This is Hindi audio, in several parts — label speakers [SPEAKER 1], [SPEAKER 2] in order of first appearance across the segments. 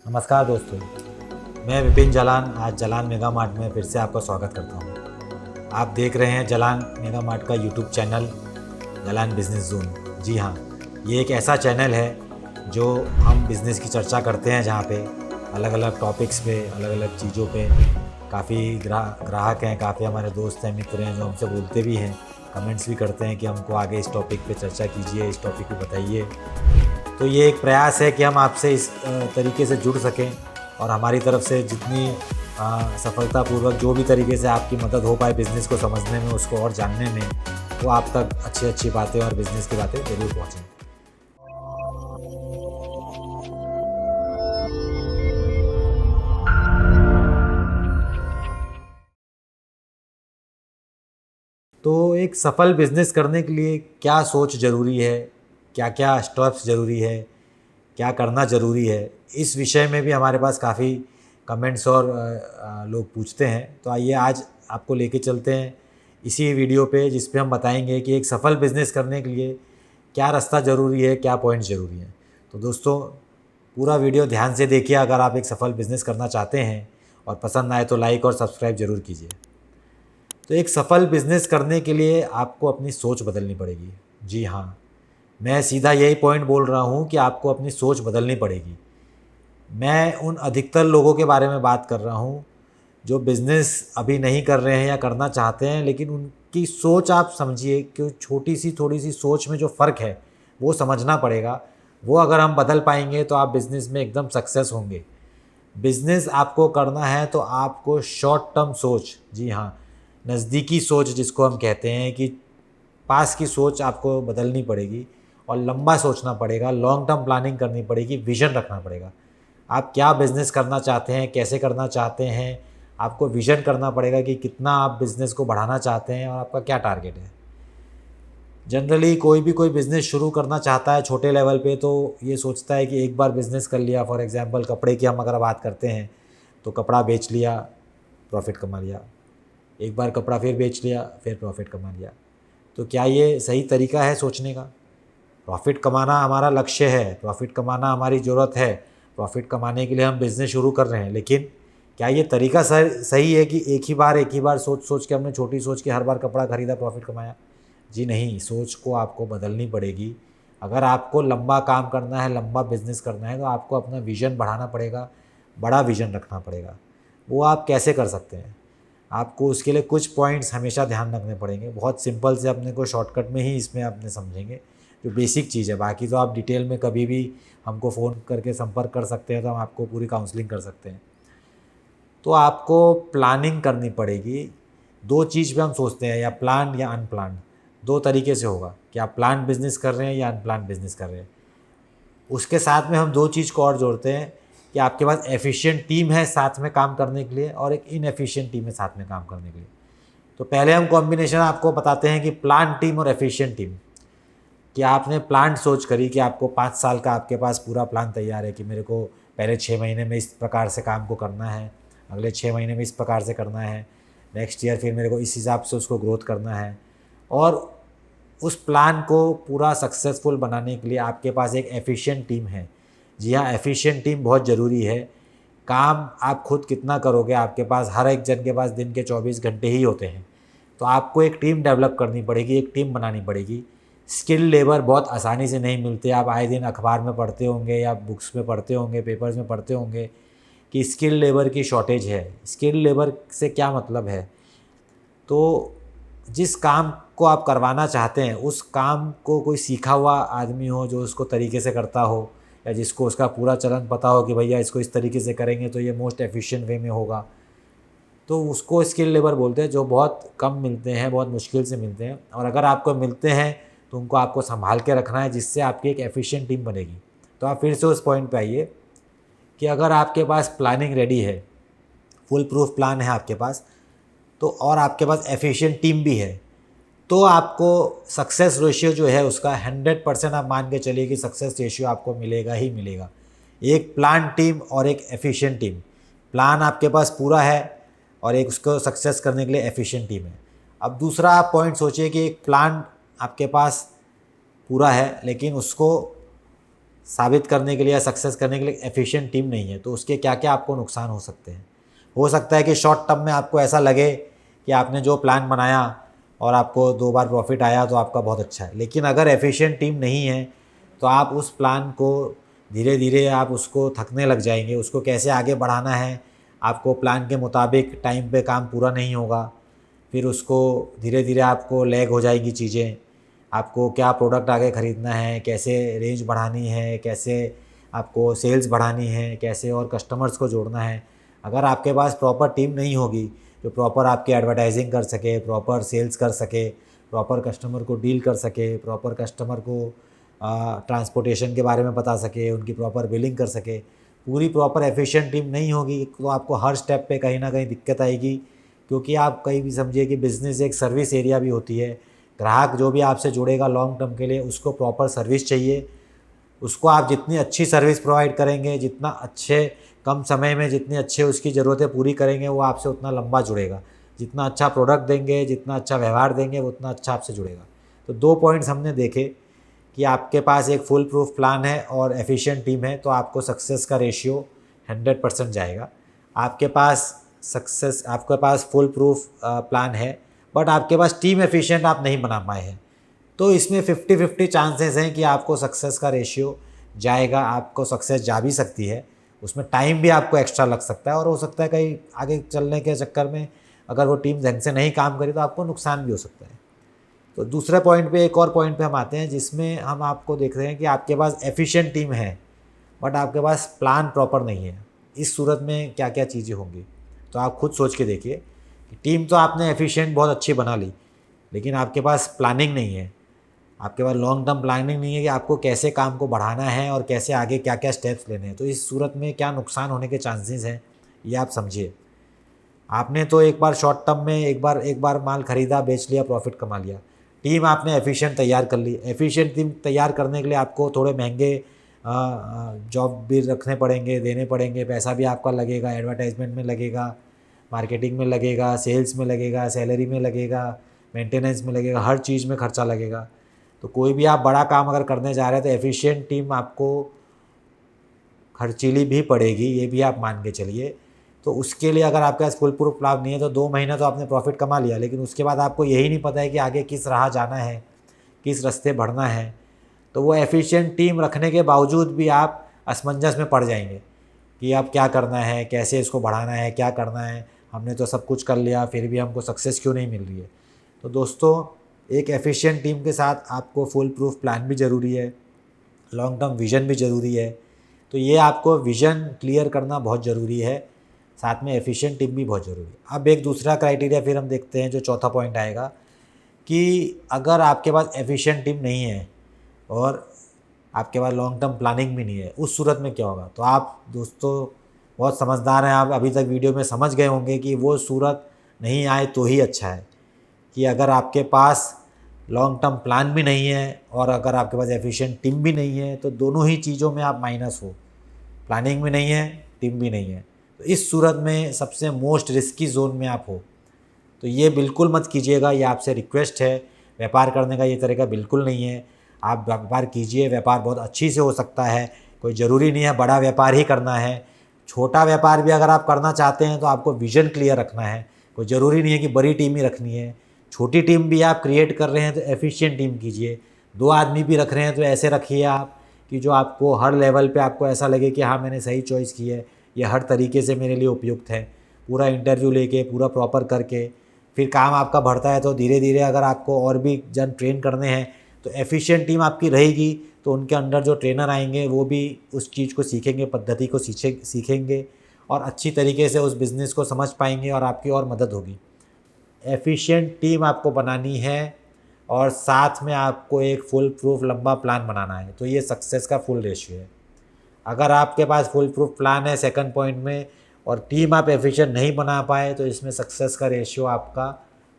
[SPEAKER 1] नमस्कार दोस्तों, मैं विपिन जलान आज जलान मेगा मार्ट में फिर से आपका स्वागत करता हूँ। आप देख रहे हैं जलान मेगा मार्ट का YouTube channel Jalan business zone. जी हाँ, ये एक ऐसा चैनल है जो हम बिज़नेस की चर्चा करते हैं, जहाँ पे अलग अलग टॉपिक्स पे, अलग अलग चीज़ों पे काफ़ी ग्राहक हैं, काफ़ी हमारे दोस्त हैं, मित्र हैं जो हमसे बोलते भी हैं, कमेंट्स भी करते हैं कि हमको आगे इस टॉपिक पे चर्चा कीजिए, इस टॉपिक पे बताइए। तो ये एक प्रयास है कि हम आपसे इस तरीके से जुड़ सकें और हमारी तरफ से जितनी सफलतापूर्वक जो भी तरीके से आपकी मदद हो पाए बिज़नेस को समझने में, उसको और जानने में, वो आप तक अच्छी अच्छी बातें और बिज़नेस की बातें ज़रूर पहुँचें। तो एक सफल बिज़नेस करने के लिए क्या सोच ज़रूरी है, क्या क्या स्टेप्स ज़रूरी है, क्या करना ज़रूरी है, इस विषय में भी हमारे पास काफ़ी कमेंट्स और लोग पूछते हैं। तो आइए आज आपको लेके चलते हैं इसी वीडियो पे, जिस पे हम बताएंगे कि एक सफल बिज़नेस करने के लिए क्या रास्ता ज़रूरी है, क्या पॉइंट ज़रूरी हैं। तो दोस्तों, पूरा वीडियो ध्यान से देखिए अगर आप एक सफल बिज़नेस करना चाहते हैं, और पसंद आए तो लाइक और सब्सक्राइब ज़रूर कीजिए। तो एक सफल बिज़नेस करने के लिए आपको अपनी सोच बदलनी पड़ेगी। जी हाँ, मैं सीधा यही पॉइंट बोल रहा हूँ कि आपको अपनी सोच बदलनी पड़ेगी। मैं उन अधिकतर लोगों के बारे में बात कर रहा हूँ जो बिज़नेस अभी नहीं कर रहे हैं या करना चाहते हैं, लेकिन उनकी सोच आप समझिए कि छोटी सी थोड़ी सी सोच में जो फ़र्क है वो समझना पड़ेगा। वो अगर हम बदल पाएंगे तो आप बिज़नेस में एकदम सक्सेस होंगे। बिज़नेस आपको करना है तो आपको शॉर्ट टर्म सोच, जी हाँ, नज़दीकी सोच जिसको हम कहते हैं, कि पास की सोच आपको बदलनी पड़ेगी और लंबा सोचना पड़ेगा, लॉन्ग टर्म प्लानिंग करनी पड़ेगी, विज़न रखना पड़ेगा। आप क्या बिज़नेस करना चाहते हैं, कैसे करना चाहते हैं, आपको विज़न करना पड़ेगा कि कितना आप बिज़नेस को बढ़ाना चाहते हैं और आपका क्या टारगेट है। जनरली कोई बिज़नेस शुरू करना चाहता है छोटे लेवल पे, तो ये सोचता है कि एक बार बिज़नेस कर लिया, फॉर एग्ज़ाम्पल कपड़े की हम अगर बात करते हैं तो कपड़ा बेच लिया, प्रॉफ़िट कमा लिया, एक बार कपड़ा फिर बेच लिया, फिर प्रॉफ़िट कमा लिया। तो क्या ये सही तरीका है सोचने का? प्रॉफ़िट कमाना हमारा लक्ष्य है, प्रॉफ़िट कमाना हमारी ज़रूरत है, प्रॉफ़िट कमाने के लिए हम बिज़नेस शुरू कर रहे हैं, लेकिन क्या ये तरीका सही है कि एक ही बार सोच के हमने छोटी सोच के हर बार कपड़ा खरीदा, प्रॉफ़िट कमाया? जी नहीं, सोच को आपको बदलनी पड़ेगी। अगर आपको लंबा काम करना है, लंबा बिज़नेस करना है, तो आपको अपना विज़न बढ़ाना पड़ेगा, बड़ा विज़न रखना पड़ेगा। वो आप कैसे कर सकते हैं? आपको उसके लिए कुछ पॉइंट्स हमेशा ध्यान रखने पड़ेंगे। बहुत सिंपल से अपने को शॉर्टकट में ही इसमें अपने समझेंगे, जो बेसिक चीज़ है। बाकी तो आप डिटेल में कभी भी हमको फ़ोन करके संपर्क कर सकते हैं, तो हम आपको पूरी काउंसलिंग कर सकते हैं। तो आपको प्लानिंग करनी पड़ेगी। 2 चीज़ पे हम सोचते हैं, या प्लान्ड या अनप्लान्ड। 2 तरीके से होगा कि आप प्लान्ड बिज़नेस कर रहे हैं या अनप्लान्ड बिज़नेस कर रहे हैं। उसके साथ में हम 2 चीज़ को और जोड़ते हैं कि आपके पास एफ़िशिएंट टीम है साथ में काम करने के लिए, और एक इनएफ़िशिएंट टीम है साथ में काम करने के लिए। तो पहले हम कॉम्बिनेशन आपको बताते हैं कि प्लान टीम और एफ़िशिएंट टीम। कि आपने प्लान सोच करी कि आपको 5 साल का आपके पास पूरा प्लान तैयार है कि मेरे को पहले 6 महीने में इस प्रकार से काम को करना है, अगले 6 महीने में इस प्रकार से करना है, नेक्स्ट ईयर फिर मेरे को इस हिसाब से उसको ग्रोथ करना है। और उस प्लान को पूरा सक्सेसफुल बनाने के लिए आपके पास एक एफ़िशिएंट टीम है। जी हाँ, एफ़िशिएंट टीम बहुत ज़रूरी है। काम आप खुद कितना करोगे, आपके पास हर एक जन के पास दिन के 24 घंटे ही होते हैं। तो आपको एक टीम डेवलप करनी पड़ेगी, एक टीम बनानी पड़ेगी। स्किल लेबर बहुत आसानी से नहीं मिलते। आप आए दिन अखबार में पढ़ते होंगे या बुक्स में पढ़ते होंगे, पेपर्स में पढ़ते होंगे कि स्किल लेबर की शॉर्टेज है। स्किल लेबर से क्या मतलब है? तो जिस काम को आप करवाना चाहते हैं, उस काम को कोई सीखा हुआ आदमी हो जो उसको तरीके से करता हो, या जिसको उसका पूरा चलन पता हो कि भैया इसको इस तरीके से करेंगे तो ये मोस्ट एफिशिएंट वे में होगा, तो उसको स्किल लेबर बोलते हैं, जो बहुत कम मिलते हैं, बहुत मुश्किल से मिलते हैं। और अगर आपको मिलते हैं तो उनको आपको संभाल के रखना है, जिससे आपकी एक एफिशिएंट टीम बनेगी। तो आप फिर से उस पॉइंट पे आइए कि अगर आपके पास प्लानिंग रेडी है, फुल प्रूफ प्लान है आपके पास, तो और आपके पास एफिशिएंट टीम भी है, तो आपको सक्सेस रेशियो जो है उसका 100% आप मान के चलिए कि सक्सेस रेशियो आपको मिलेगा ही मिलेगा। एक प्लान टीम और एक एफिशिएंट टीम। प्लान आपके पास पूरा है और एक उसको सक्सेस करने के लिए एफिशिएंट टीम है। अब दूसरा आप पॉइंट सोचिए कि एक प्लान आपके पास पूरा है, लेकिन उसको साबित करने के लिए या सक्सेस करने के लिए एफिशिएंट टीम नहीं है, तो उसके क्या क्या आपको नुकसान हो सकते हैं। हो सकता है कि शॉर्ट टर्म में आपको ऐसा लगे कि आपने जो प्लान बनाया और आपको 2 बार प्रॉफिट आया तो आपका बहुत अच्छा है, लेकिन अगर एफिशिएंट टीम नहीं है तो आप उस प्लान को धीरे धीरे आप उसको थकने लग जाएंगे। उसको कैसे आगे बढ़ाना है, आपको प्लान के मुताबिक टाइम पे काम पूरा नहीं होगा, फिर उसको धीरे धीरे आपको लैग हो जाएगी चीज़ें। आपको क्या प्रोडक्ट आगे ख़रीदना है, कैसे रेंज बढ़ानी है, कैसे आपको सेल्स बढ़ानी है, कैसे और कस्टमर्स को जोड़ना है। अगर आपके पास प्रॉपर टीम नहीं होगी जो प्रॉपर आपकी एडवर्टाइजिंग कर सके, प्रॉपर सेल्स कर सके, प्रॉपर कस्टमर को डील कर सके, प्रॉपर कस्टमर को ट्रांसपोर्टेशन के बारे में बता सके, उनकी प्रॉपर बिलिंग कर सके, पूरी प्रॉपर एफिशिएंट टीम नहीं होगी तो आपको हर स्टेप पे कहीं ना कहीं दिक्कत आएगी। क्योंकि आप कहीं भी समझिए कि बिज़नेस एक सर्विस एरिया भी होती है। ग्राहक जो भी आपसे जुड़ेगा लॉन्ग टर्म के लिए, उसको प्रॉपर सर्विस चाहिए। उसको आप जितनी अच्छी सर्विस प्रोवाइड करेंगे, जितना अच्छे कम समय में जितनी अच्छे उसकी ज़रूरतें पूरी करेंगे, वो आपसे उतना लंबा जुड़ेगा। जितना अच्छा प्रोडक्ट देंगे, जितना अच्छा व्यवहार देंगे, वो उतना अच्छा आपसे जुड़ेगा। तो 2 पॉइंट्स हमने देखे कि आपके पास एक फुल प्रूफ प्लान है और एफिशिएंट टीम है तो आपको सक्सेस का रेशियो 100% जाएगा। आपके पास फुल प्रूफ प्लान है बट आपके पास टीम एफिशिएंट आप नहीं बना पाए हैं, तो इसमें 50-50 चांसेस हैं कि आपको सक्सेस का रेशियो जाएगा। आपको सक्सेस जा भी सकती है, उसमें टाइम भी आपको एक्स्ट्रा लग सकता है और हो सकता है कहीं आगे चलने के चक्कर में अगर वो टीम ढंग से नहीं काम करी तो आपको नुकसान भी हो सकता है। तो दूसरे पॉइंट पे, एक और पॉइंट पे हम आते हैं जिसमें हम आपको देख रहे हैं कि आपके पास एफिशिएंट टीम है बट आपके पास प्लान प्रॉपर नहीं है। इस सूरत में क्या क्या चीज़ें होंगी, तो आप खुद सोच के देखिए कि टीम तो आपने एफिशिएंट बहुत अच्छी बना ली, लेकिन आपके पास प्लानिंग नहीं है, आपके पास लॉन्ग टर्म प्लानिंग नहीं है कि आपको कैसे काम को बढ़ाना है और कैसे आगे क्या क्या स्टेप्स लेने हैं। तो इस सूरत में क्या नुकसान होने के चांसेस हैं ये आप समझिए। आपने तो एक बार शॉर्ट टर्म में एक बार माल ख़रीदा, बेच लिया, प्रॉफिट कमा लिया। टीम आपने एफिशिएंट तैयार कर ली। एफिशिएंट टीम तैयार करने के लिए आपको थोड़े महंगे जॉब भी रखने पड़ेंगे, देने पड़ेंगे, पैसा भी आपका लगेगा, एडवर्टाइजमेंट में लगेगा, मार्केटिंग में लगेगा, सेल्स में लगेगा, सैलरी में लगेगा, मेंटेनेंस में लगेगा, हर चीज़ में खर्चा लगेगा। तो कोई भी आप बड़ा काम अगर करने जा रहे हैं तो एफिशिएंट टीम आपको खर्चीली भी पड़ेगी, ये भी आप मान के चलिए। तो उसके लिए अगर आपके पास फुल प्रूफ प्लान नहीं है तो 2 महीना तो आपने प्रॉफिट कमा लिया, लेकिन उसके बाद आपको यही नहीं पता है कि आगे किस राह जाना है, किस रास्ते बढ़ना है। तो वो एफिशिएंट टीम रखने के बावजूद भी आप असमंजस में पड़ जाएंगे कि अब क्या करना है, कैसे इसको बढ़ाना है, क्या करना है। हमने तो सब कुछ कर लिया फिर भी हमको सक्सेस क्यों नहीं मिल रही है। तो दोस्तों, एक एफिशिएंट टीम के साथ आपको फुल प्रूफ प्लान भी ज़रूरी है, लॉन्ग टर्म विज़न भी ज़रूरी है। तो ये आपको विज़न क्लियर करना बहुत ज़रूरी है, साथ में एफिशिएंट टीम भी बहुत ज़रूरी है। अब एक दूसरा क्राइटेरिया फिर हम देखते हैं, जो चौथा पॉइंट आएगा कि अगर आपके पास एफिशिएंट टीम नहीं है और आपके पास लॉन्ग टर्म प्लानिंग भी नहीं है, उस सूरत में क्या होगा। तो आप दोस्तों बहुत समझदार हैं, आप अभी तक वीडियो में समझ गए होंगे कि वो सूरत नहीं आए तो ही अच्छा है कि अगर आपके पास लॉन्ग टर्म प्लान भी नहीं है और अगर आपके पास एफिशिएंट टीम भी नहीं है तो दोनों ही चीज़ों में आप माइनस हो, प्लानिंग भी नहीं है, टीम भी नहीं है। तो इस सूरत में सबसे मोस्ट रिस्की जोन में आप हो। तो ये बिल्कुल मत कीजिएगा, ये आपसे रिक्वेस्ट है। व्यापार करने का ये तरीका बिल्कुल नहीं है। आप व्यापार कीजिए, व्यापार बहुत अच्छी से हो सकता है, कोई ज़रूरी नहीं है बड़ा व्यापार ही करना है। छोटा व्यापार भी अगर आप करना चाहते हैं तो आपको विज़न क्लियर रखना है, कोई ज़रूरी नहीं है कि बड़ी टीम ही रखनी है। छोटी टीम भी आप क्रिएट कर रहे हैं तो एफिशिएंट टीम कीजिए। 2 आदमी भी रख रहे हैं तो ऐसे रखिए आप कि जो आपको हर लेवल पे आपको ऐसा लगे कि हाँ मैंने सही चॉइस की है, ये हर तरीके से मेरे लिए उपयुक्त है। पूरा इंटरव्यू लेके पूरा प्रॉपर करके फिर काम आपका बढ़ता है तो धीरे धीरे अगर आपको और भी जन ट्रेन करने हैं तो एफिशिएंट टीम आपकी रहेगी, तो उनके अंडर जो ट्रेनर आएंगे वो भी उस चीज़ को सीखेंगे, पद्धति को सीखेंगे और अच्छी तरीके से उस बिज़नेस को समझ पाएंगे और आपकी और मदद होगी। एफिशिएंट टीम आपको बनानी है और साथ में आपको एक फुल प्रूफ लंबा प्लान बनाना है, तो ये सक्सेस का फुल रेशियो है। अगर आपके पास फुल प्रूफ प्लान है सेकंड पॉइंट में और टीम आप एफिशिएंट नहीं बना पाए तो इसमें सक्सेस का रेशियो आपका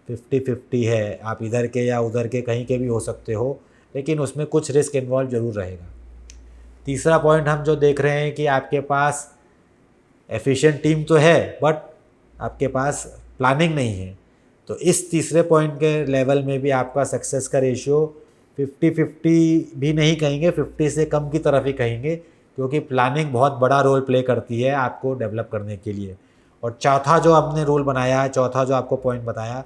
[SPEAKER 1] 50-50 है। आप इधर के या उधर के कहीं के भी हो सकते हो, लेकिन उसमें कुछ रिस्क इन्वॉल्व ज़रूर रहेगा। तीसरा पॉइंट हम जो देख रहे हैं कि आपके पास एफिशिएंट टीम तो है बट आपके पास प्लानिंग नहीं है। तो इस तीसरे पॉइंट के लेवल में भी आपका सक्सेस का रेशियो 50-50 भी नहीं कहेंगे, 50 से कम की तरफ ही कहेंगे, क्योंकि प्लानिंग बहुत बड़ा रोल प्ले करती है आपको डेवलप करने के लिए। और चौथा जो आपने रूल बनाया है, चौथा जो आपको पॉइंट बताया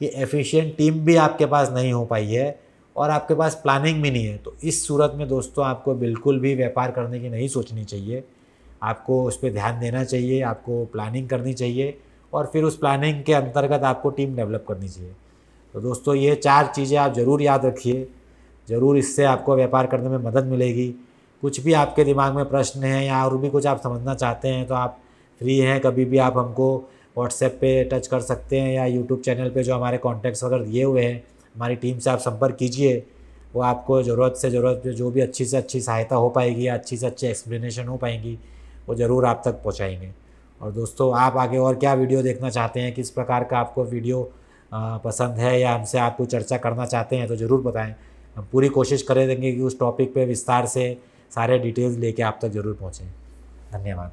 [SPEAKER 1] कि एफिशिएंट टीम भी आपके पास नहीं हो पाई है और आपके पास प्लानिंग भी नहीं है, तो इस सूरत में दोस्तों आपको बिल्कुल भी व्यापार करने की नहीं सोचनी चाहिए। आपको उस पर ध्यान देना चाहिए, आपको प्लानिंग करनी चाहिए और फिर उस प्लानिंग के अंतर्गत आपको टीम डेवलप करनी चाहिए। तो दोस्तों ये 4 चीज़ें आप ज़रूर याद रखिए, ज़रूर इससे आपको व्यापार करने में मदद मिलेगी। कुछ भी आपके दिमाग में प्रश्न है या और भी कुछ आप समझना चाहते हैं तो आप फ्री हैं, कभी भी आप हमको व्हाट्सएप पे टच कर सकते हैं या यूट्यूब चैनल पे जो हमारे कॉन्टैक्ट्स वगैरह दिए हुए हैं, हमारी टीम से आप संपर्क कीजिए। वो आपको ज़रूरत से ज़रूरत जो भी अच्छी से अच्छी सहायता हो पाएगी या अच्छी से अच्छी एक्सप्लेनेशन हो पाएंगी, वो ज़रूर आप तक पहुँचाएँगे। और दोस्तों आप आगे और क्या वीडियो देखना चाहते हैं, किस प्रकार का आपको वीडियो पसंद है या हमसे आप कोई चर्चा करना चाहते हैं तो ज़रूर बताएं। हम पूरी कोशिश करेंगे कि उस टॉपिक पे विस्तार से सारे डिटेल्स लेके आप तक ज़रूर पहुँचें। धन्यवाद।